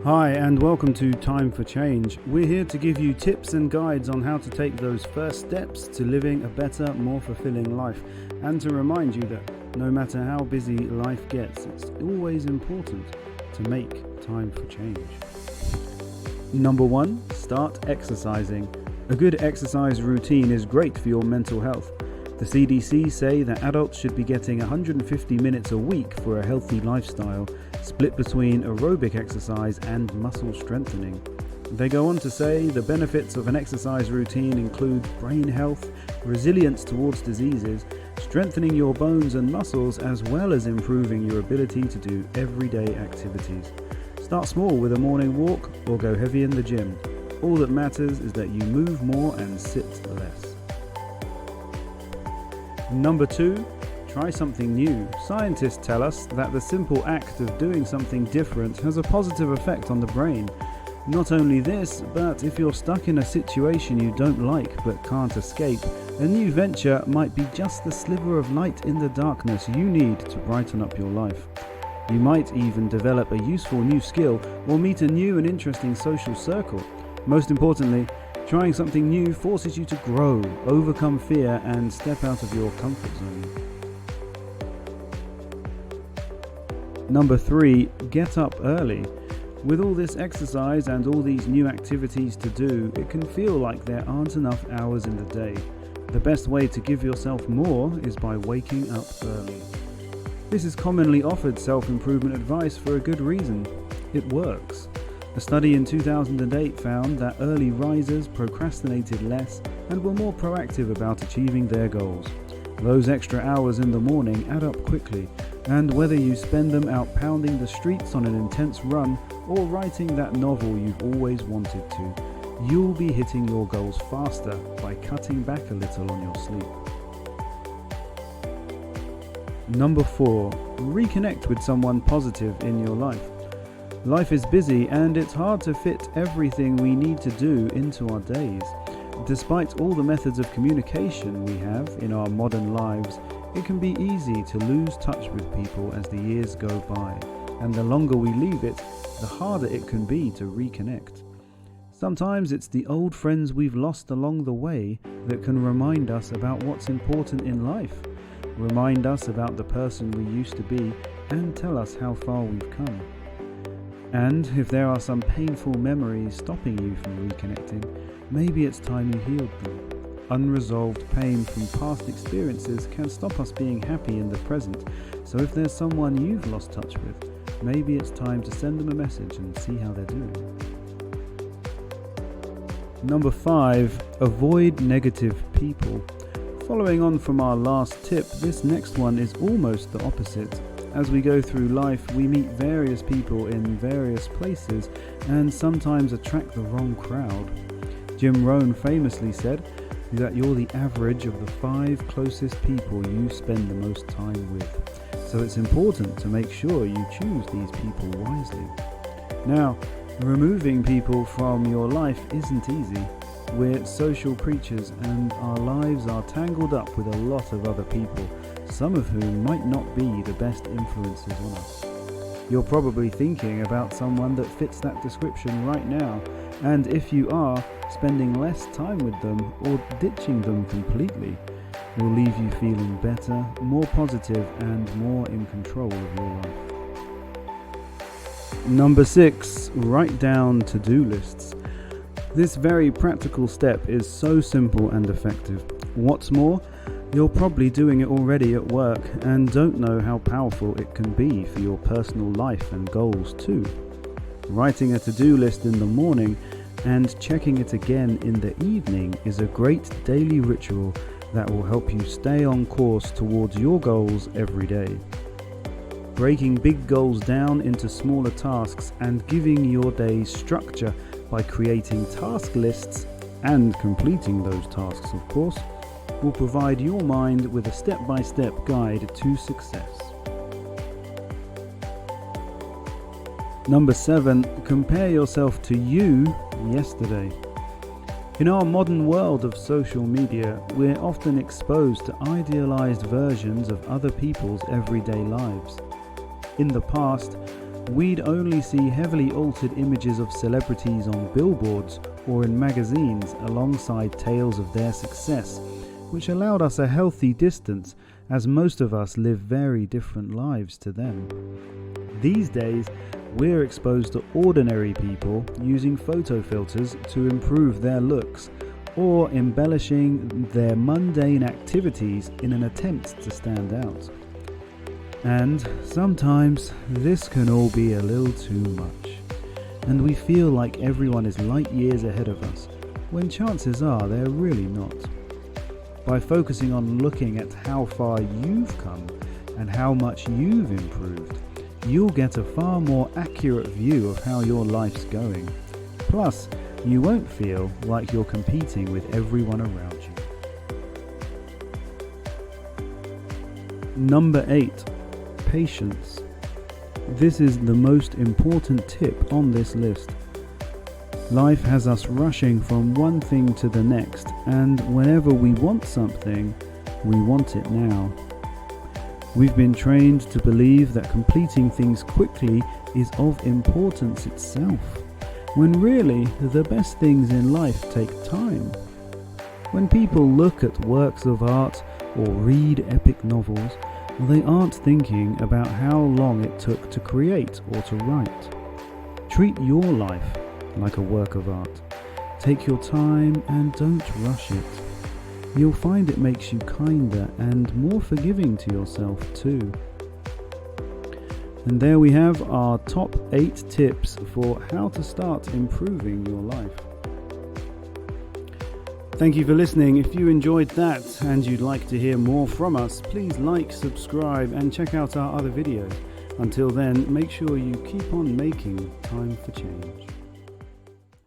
Hi and welcome to Time for Change. We're here to give you tips and guides on how to take those first steps to living a better, more fulfilling life, and to remind you that no matter how busy life gets, it's always important to make time for change. Number 1, start exercising. A good exercise routine is great for your mental health. The CDC say that adults should be getting 150 minutes a week for a healthy lifestyle, split between aerobic exercise and muscle strengthening. They go on to say the benefits of an exercise routine include brain health, resilience towards diseases, strengthening your bones and muscles, as well as improving your ability to do everyday activities. Start small with a morning walk or go heavy in the gym. All that matters is that you move more and sit less. Number 2, try something new. Scientists tell us that the simple act of doing something different has a positive effect on the brain. Not only this, but if you're stuck in a situation you don't like but can't escape, a new venture might be just the sliver of light in the darkness you need to brighten up your life. You might even develop a useful new skill or meet a new and interesting social circle. Most importantly, trying something new forces you to grow, overcome fear, and step out of your comfort zone. Number 3, get up early. With all this exercise and all these new activities to do, it can feel like there aren't enough hours in the day. The best way to give yourself more is by waking up early. This is commonly offered self-improvement advice for a good reason. It works. A study in 2008 found that early risers procrastinated less and were more proactive about achieving their goals. Those extra hours in the morning add up quickly, and whether you spend them out pounding the streets on an intense run or writing that novel you've always wanted to, you'll be hitting your goals faster by cutting back a little on your sleep. Number 4, reconnect with someone positive in your life. Life is busy and it's hard to fit everything we need to do into our days. Despite all the methods of communication we have in our modern lives, it can be easy to lose touch with people as the years go by, and the longer we leave it, the harder it can be to reconnect. Sometimes it's the old friends we've lost along the way that can remind us about what's important in life, remind us about the person we used to be, and tell us how far we've come. And if there are some painful memories stopping you from reconnecting, maybe it's time you healed them. Unresolved pain from past experiences can stop us being happy in the present, so if there's someone you've lost touch with, maybe it's time to send them a message and see how they're doing. Number 5, avoid negative people. Following on from our last tip, this next one is almost the opposite. As we go through life, we meet various people in various places and sometimes attract the wrong crowd. Jim Rohn famously said that you're the average of the 5 closest people you spend the most time with. So it's important to make sure you choose these people wisely. Now, removing people from your life isn't easy. We're social creatures and our lives are tangled up with a lot of other people, some of whom might not be the best influences on us. You're probably thinking about someone that fits that description right now, and if you are, spending less time with them or ditching them completely will leave you feeling better, more positive, and more in control of your life. Number 6, write down to-do lists. This very practical step is so simple and effective. What's more, you're probably doing it already at work and don't know how powerful it can be for your personal life and goals too. Writing a to-do list in the morning and checking it again in the evening is a great daily ritual that will help you stay on course towards your goals every day. Breaking big goals down into smaller tasks and giving your day structure by creating task lists and completing those tasks, of course, will provide your mind with a step-by-step guide to success. Number 7, compare yourself to you yesterday. In our modern world of social media, we're often exposed to idealized versions of other people's everyday lives. In the past, we'd only see heavily altered images of celebrities on billboards or in magazines alongside tales of their success, which allowed us a healthy distance as most of us live very different lives to them. These days, we're exposed to ordinary people using photo filters to improve their looks or embellishing their mundane activities in an attempt to stand out. And sometimes this can all be a little too much, and we feel like everyone is light years ahead of us, when chances are they're really not. By focusing on looking at how far you've come and how much you've improved, you'll get a far more accurate view of how your life's going. Plus, you won't feel like you're competing with everyone around you. Number 8. Patience. This is the most important tip on this list. Life has us rushing from one thing to the next, and whenever we want something, we want it now. We've been trained to believe that completing things quickly is of importance itself, when really the best things in life take time. When people look at works of art or read epic novels, they aren't thinking about how long it took to create or to write. Treat your life like a work of art. Take your time and don't rush it. You'll find it makes you kinder and more forgiving to yourself too. And there we have our top 8 tips for how to start improving your life. Thank you for listening. If you enjoyed that and you'd like to hear more from us, please like, subscribe and check out our other videos. Until then, make sure you keep on making time for change.